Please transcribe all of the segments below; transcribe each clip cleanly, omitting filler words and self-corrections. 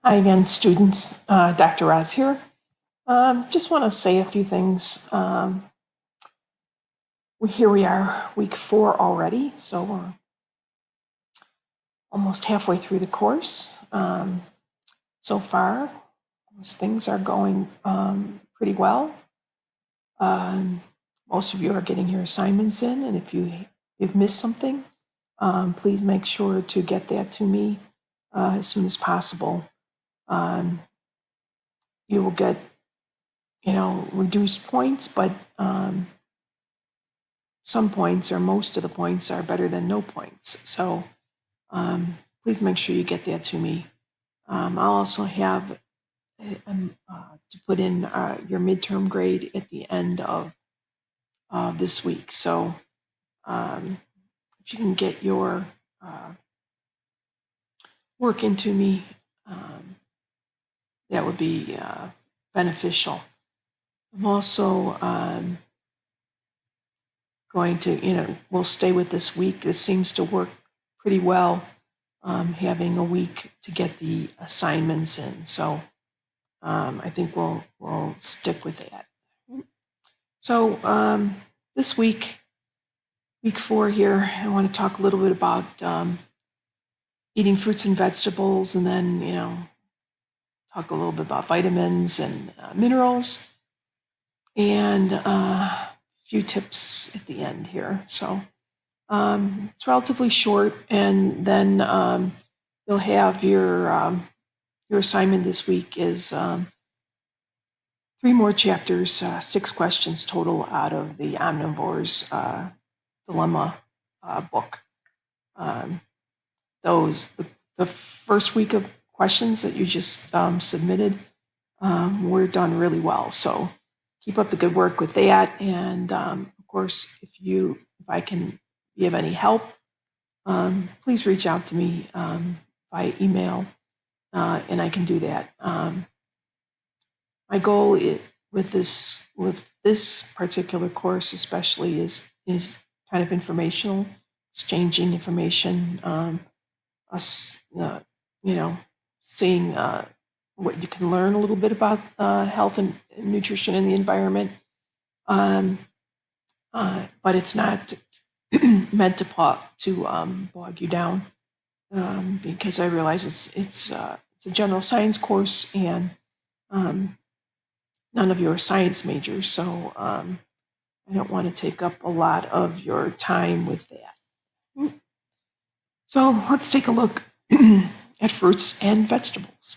Hi again, students. Dr. Roz here. Just want to say a few things. Here we are, week 4 already, so we're almost halfway through the course. So far, things are going pretty well. Most of you are getting your assignments in, and if you've missed something, please make sure to get that to me as soon as possible. You will get reduced points, but some points or most of the points are better than no points. So please make sure you get that to me. I'll also have to put in your midterm grade at the end of this week. So if you can get your work into me, that would be beneficial. I'm also going to, we'll stay with this week. This seems to work pretty well, having a week to get the assignments in. So I think we'll stick with that. So this week 4 here, I want to talk a little bit about eating fruits and vegetables, and then, talk a little bit about vitamins and minerals, and a few tips at the end here. So it's relatively short, and then you'll have your assignment this week is 3 more chapters, 6 questions total out of the Omnivore's Dilemma book. The first week of questions that you just submitted were done really well. So keep up the good work with that. And of course, if I can be of any help, please reach out to me by email, and I can do that. My goal with this particular course, especially, is kind of informational, exchanging information, us, seeing what you can learn a little bit about health and nutrition in the environment. But it's not meant to bog you down, because I realize it's a general science course, and none of you are science majors, so I don't want to take up a lot of your time with that. So let's take a look at fruits and vegetables.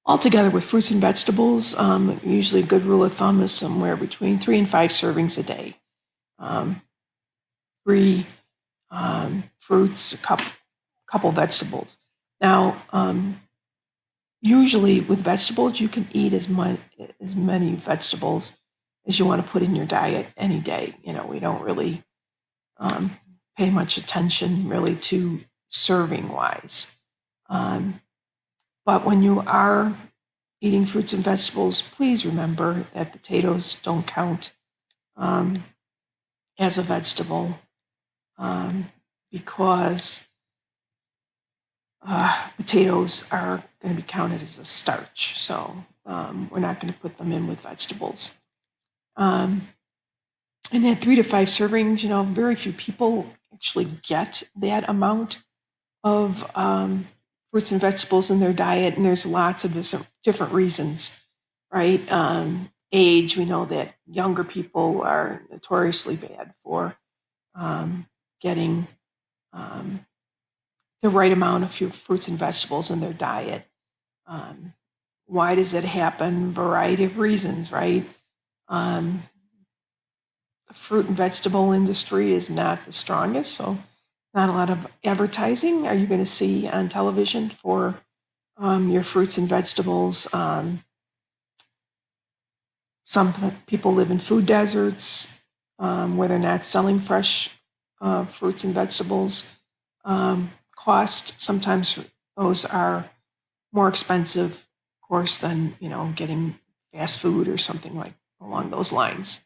Altogether, with fruits and vegetables, usually a good rule of thumb is somewhere between 3 and 5 servings a day. 3 fruits, a couple vegetables. Now, usually with vegetables, you can eat as many vegetables as you want to put in your diet any day. We don't really pay much attention really to serving wise. But when you are eating fruits and vegetables, please remember that potatoes don't count as a vegetable, because potatoes are going to be counted as a starch. So we're not going to put them in with vegetables. And at 3 to 5 servings, very few people actually get that amount of fruits and vegetables in their diet, and there's lots of different reasons, right? Age, we know that younger people are notoriously bad for getting the right amount of fruits and vegetables in their diet. Why does it happen? Variety of reasons, right? The fruit and vegetable industry is not the strongest, so not a lot of advertising are you going to see on television for your fruits and vegetables. Some people live in food deserts where they're not selling fresh fruits and vegetables. Cost, sometimes those are more expensive, of course, than getting fast food or something like along those lines.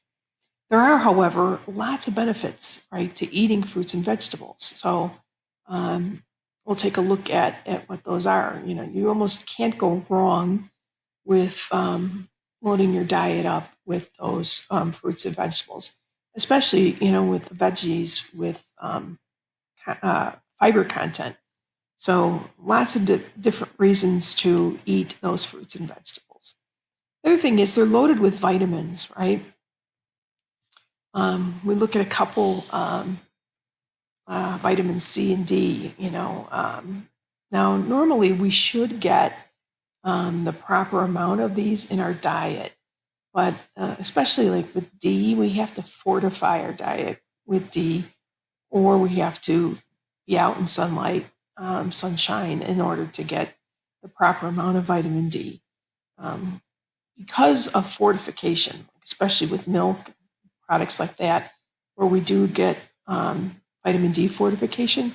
There are, however, lots of benefits, right, to eating fruits and vegetables. So we'll take a look at what those are. You almost can't go wrong with loading your diet up with those fruits and vegetables, especially, with the veggies with fiber content. So lots of different reasons to eat those fruits and vegetables. The other thing is they're loaded with vitamins, right? We look at a couple vitamin C and D. Now, normally we should get the proper amount of these in our diet, but especially like with D, we have to fortify our diet with D, or we have to be out in sunlight, sunshine, in order to get the proper amount of vitamin D. Because of fortification, especially with milk, products like that, where we do get vitamin D fortification,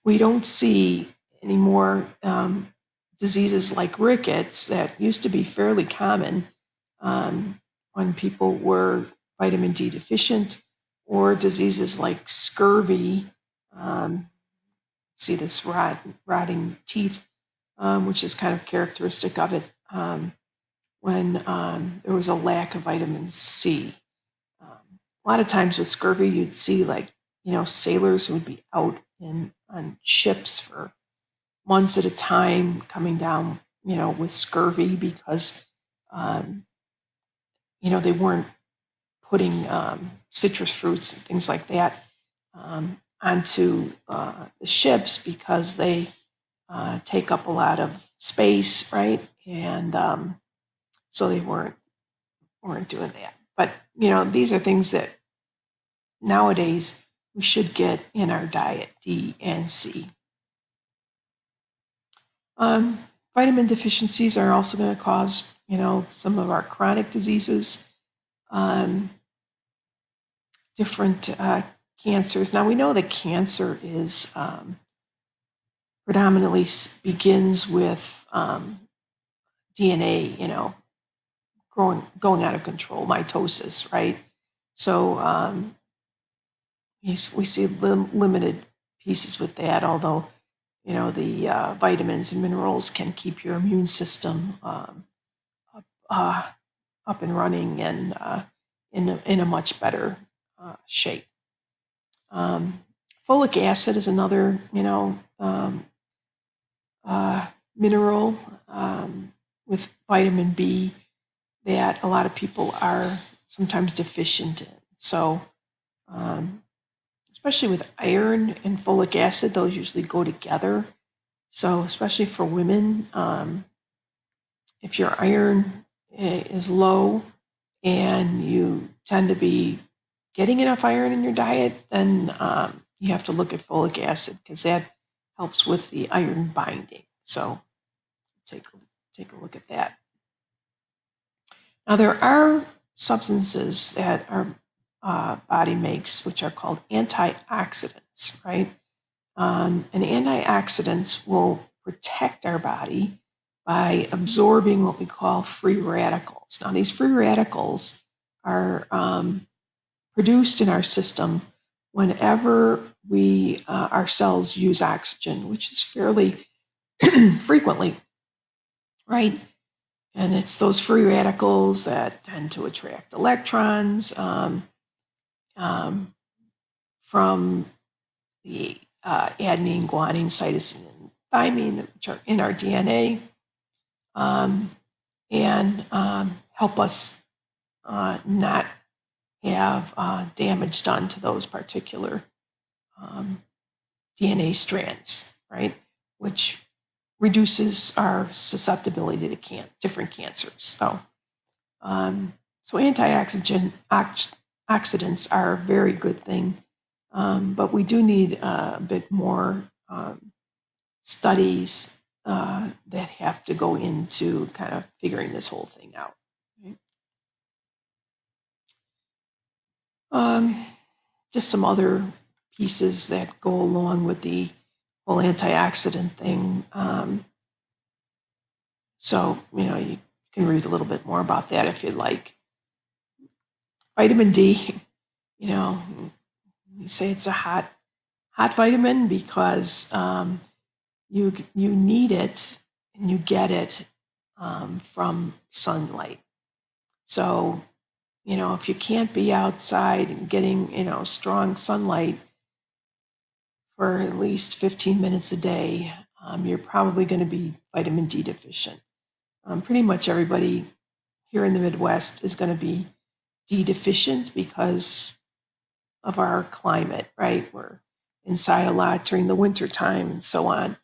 we don't see any more diseases like rickets that used to be fairly common when people were vitamin D deficient, or diseases like scurvy. See this rotting teeth, which is kind of characteristic of it when there was a lack of vitamin C. A lot of times with scurvy, you'd see sailors who would be out on ships for months at a time, coming down, with scurvy because, they weren't putting citrus fruits and things like that onto the ships because they take up a lot of space, right? And so they weren't doing that. But these are things that nowadays we should get in our diet, D and C. Vitamin deficiencies are also going to cause, some of our chronic diseases, different cancers. Now we know that cancer is predominantly begins with DNA, going out of control, mitosis, right? So we see limited pieces with that, although the vitamins and minerals can keep your immune system up and running and in a much better shape. Folic acid is another mineral with vitamin B that a lot of people are sometimes deficient in. So especially with iron and folic acid, those usually go together. So especially for women, if your iron is low and you tend to be getting enough iron in your diet, then you have to look at folic acid because that helps with the iron binding. So take a look at that. Now there are substances that our body makes which are called antioxidants, right? And antioxidants will protect our body by absorbing what we call free radicals. Now, these free radicals are produced in our system whenever our cells use oxygen, which is fairly frequently, right? And it's those free radicals that tend to attract electrons from the adenine, guanine, cytosine, and thymine, which are in our DNA, and help us not have damage done to those particular DNA strands, right? Which reduces our susceptibility to different cancers. So antioxidants are a very good thing, but we do need a bit more studies that have to go into kind of figuring this whole thing out. Right? Just some other pieces that go along with the whole antioxidant thing. So, you can read a little bit more about that if you'd like. Vitamin D, you say it's a hot hot vitamin because you need it and you get it from sunlight. So, if you can't be outside and getting, strong sunlight for at least 15 minutes a day, you're probably going to be vitamin D deficient. Pretty much everybody here in the Midwest is going to be D deficient because of our climate, right? We're inside a lot during the winter time and so on.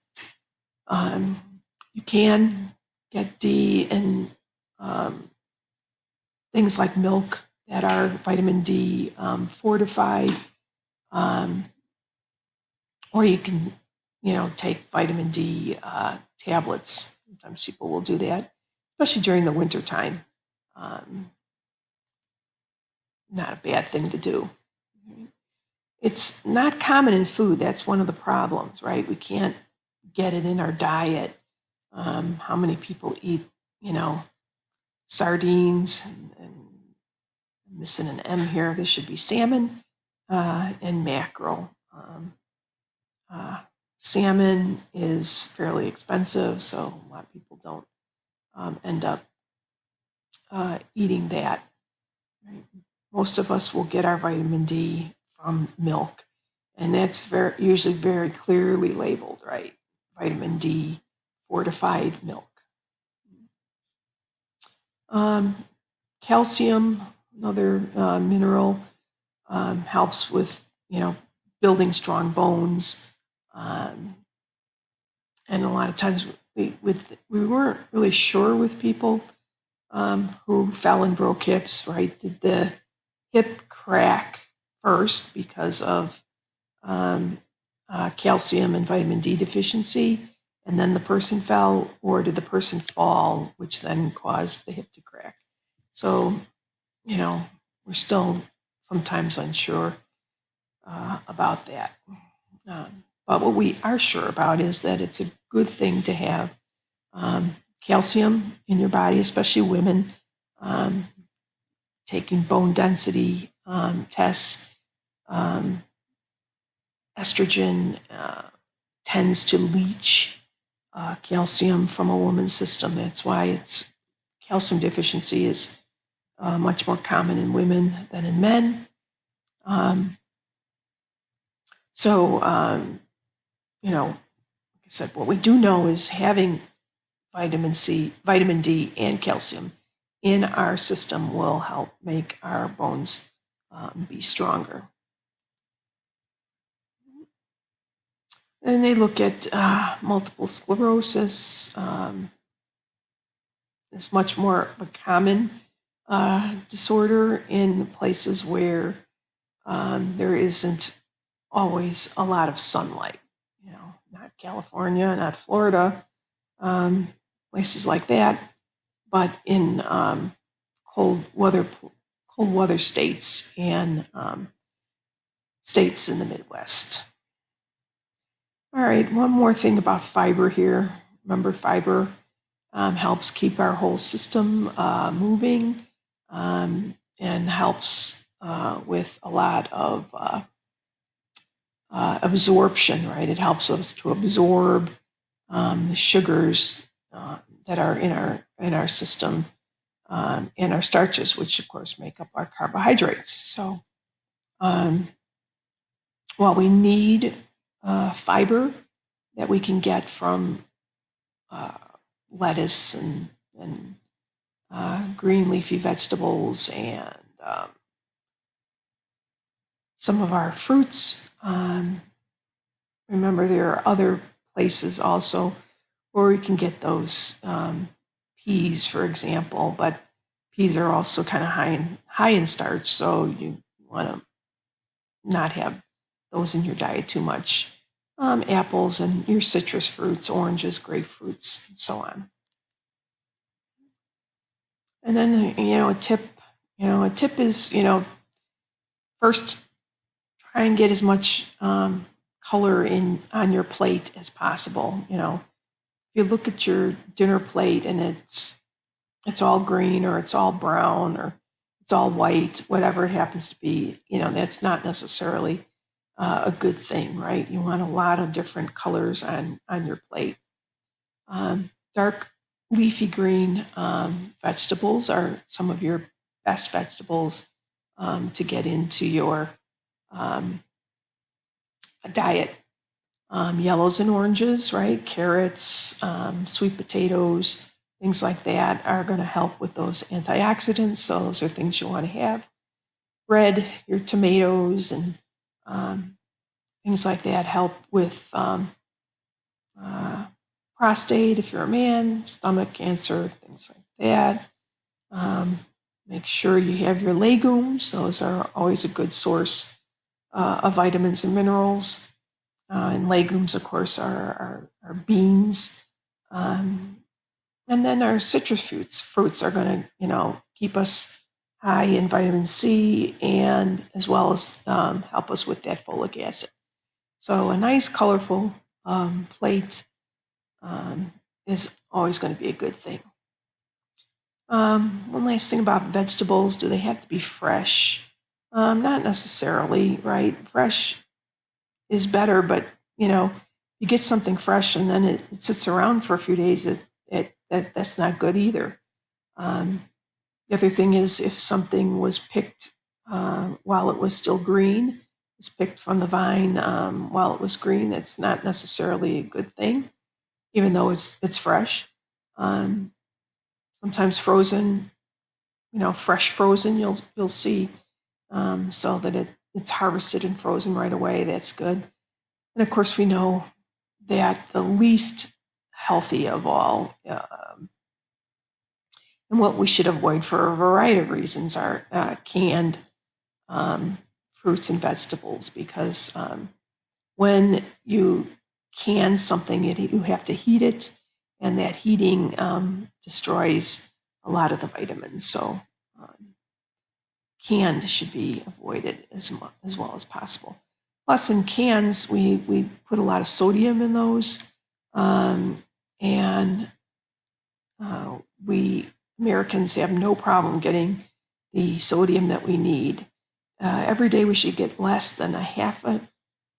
You can get D in things like milk that are vitamin D fortified, or you can, take vitamin D tablets. Sometimes people will do that, especially during the winter time. Not a bad thing to do. It's not common in food. That's one of the problems, right? We can't get it in our diet. How many people eat, sardines and I'm missing an M here. This should be salmon and mackerel. Salmon is fairly expensive, so a lot of people don't end up eating that. Right? Most of us will get our vitamin D from milk, and that's usually very clearly labeled, right? Vitamin D fortified milk. Calcium, another mineral, helps with building strong bones. And a lot of times we weren't really sure with people who fell and broke hips, right? Did the hip crack first because of calcium and vitamin D deficiency, and then the person fell, or did the person fall, which then caused the hip to crack? So, we're still sometimes unsure about that. But what we are sure about is that it's a good thing to have calcium in your body, especially women. Taking bone density tests, estrogen tends to leach calcium from a woman's system. That's why calcium deficiency is much more common in women than in men. Like I said, what we do know is having vitamin D, and calcium in our system will help make our bones be stronger. And they look at multiple sclerosis. It's much more of a common disorder in places where there isn't always a lot of sunlight. Not California, not Florida, places like that, but in cold weather states and states in the Midwest. All right, one more thing about fiber here. Remember, fiber helps keep our whole system moving and helps with a lot of absorption, right? It helps us to absorb the sugars that are in our system and our starches, which of course make up our carbohydrates. So while we need fiber that we can get from lettuce and green leafy vegetables and some of our fruits, remember there are other places also where we can get those peas, for example, but peas are also kind of high in starch, so you want to not have those in your diet too much. Apples and your citrus fruits, oranges, grapefruits, and so on. And then, a tip is, first try and get as much color on your plate as possible. If you look at your dinner plate and it's all green or it's all brown or it's all white, whatever it happens to be, that's not necessarily a good thing, right? You want a lot of different colors on your plate. Dark leafy green vegetables are some of your best vegetables to get into your um, diet. Yellows and oranges, right? Carrots, sweet potatoes, things like that are going to help with those antioxidants. So those are things you want to have. Red, your tomatoes and um, things like that help with uh, prostate if you're a man, stomach cancer, things like that. Um, Make sure you have your legumes. Those are always a good source of vitamins and minerals. And legumes, of course, are beans. Um, and then our citrus fruits. Fruits are going to, keep us high in vitamin C and as well as help us with that folic acid. So a nice, colorful plate is always going to be a good thing. One last thing about vegetables, do they have to be fresh? Not necessarily, right? Fresh is better, but you get something fresh and then it sits around for a few days, that's not good either. The other thing is if something was picked while it was still green, was picked from the vine while it was green, that's not necessarily a good thing, even though it's fresh. Um, Sometimes frozen, fresh frozen, you'll see, so that it's harvested and frozen right away. That's good. And of course, we know that the least healthy of all, and what we should avoid for a variety of reasons, are canned fruits and vegetables, because when you can something, you have to heat it, and that heating destroys a lot of the vitamins. So canned should be avoided as well as possible. Plus, in cans, we put a lot of sodium in those, and we Americans have no problem getting the sodium that we need. Every day, we should get less than a half a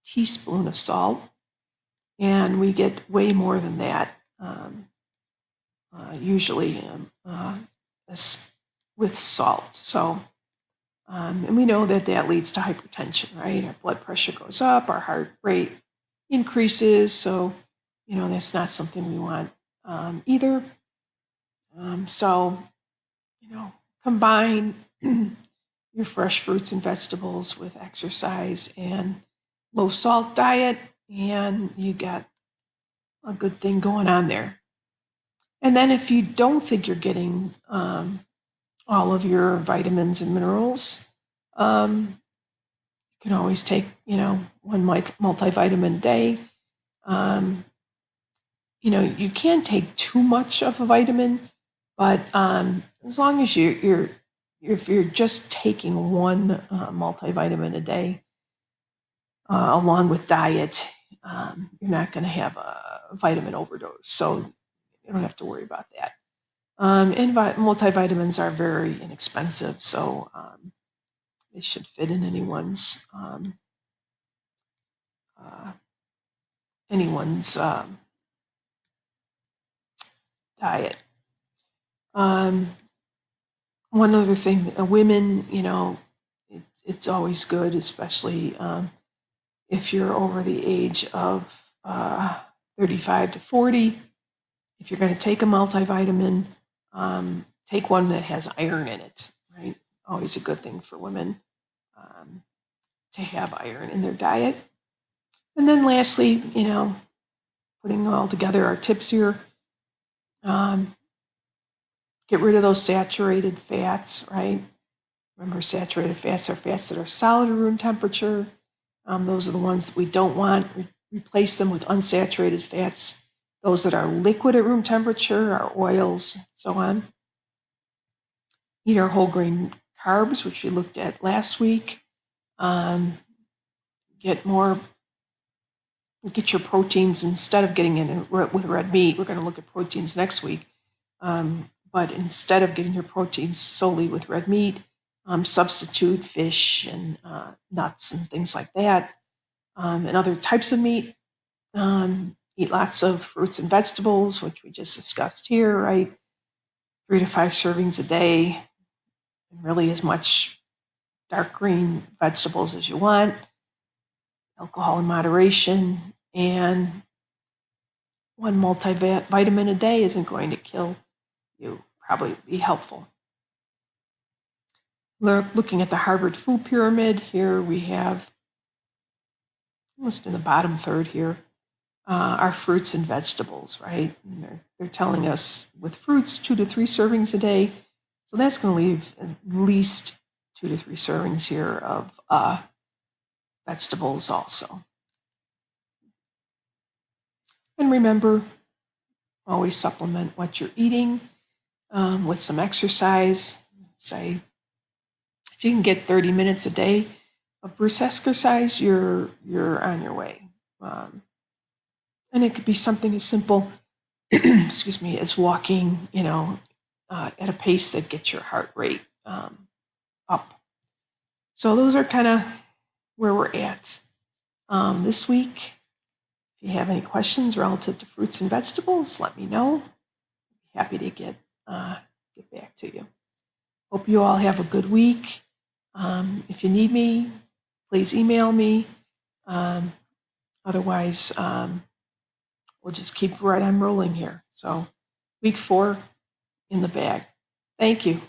teaspoon of salt, and we get way more than that usually with salt. So. And we know that leads to hypertension, right? Our blood pressure goes up, our heart rate increases. So, that's not something we want either. So, combine your fresh fruits and vegetables with exercise and low salt diet, and you got a good thing going on there. And then if you don't think you're getting all of your vitamins and minerals, you can always take, one multivitamin a day. You can't take too much of a vitamin, but as long as if you're just taking one multivitamin a day, along with diet, you're not going to have a vitamin overdose. So you don't have to worry about that. And multivitamins are very inexpensive, so they should fit in uh, anyone's diet. One other thing, women, it's always good, especially if you're over the age of 35 to 40. If you're going to take a multivitamin, take one that has iron in it, right? Always a good thing for women to have iron in their diet. And then lastly, putting all together our tips here, get rid of those saturated fats, right? Remember, saturated fats are fats that are solid at room temperature. Those are the ones that we don't want. Replace them with unsaturated fats. Those that are liquid at room temperature are oils, so on. Eat our whole grain carbs, which we looked at last week. Get your proteins instead of getting in with red meat. We're going to look at proteins next week. But instead of getting your proteins solely with red meat, substitute fish and nuts and things like that. And other types of meat. Eat lots of fruits and vegetables, which we just discussed here, right? 3 to 5 servings a day, and really as much dark green vegetables as you want. Alcohol in moderation, and one multivitamin a day isn't going to kill you, probably be helpful. Looking at the Harvard Food Pyramid, here we have, almost in the bottom third here, our fruits and vegetables, right? And they're telling us with fruits, 2 to 3 servings a day. So that's going to leave at least 2 to 3 servings here of vegetables also. And remember, always supplement what you're eating with some exercise. Say, if you can get 30 minutes a day of brisk exercise, you're on your way. And it could be something as simple, excuse me, as walking, at a pace that gets your heart rate up. So those are kind of where we're at this week. If you have any questions relative to fruits and vegetables, let me know. Happy to get back to you. Hope you all have a good week. If you need me, please email me. Otherwise, we'll just keep right on rolling here. So week 4 in the bag. Thank you.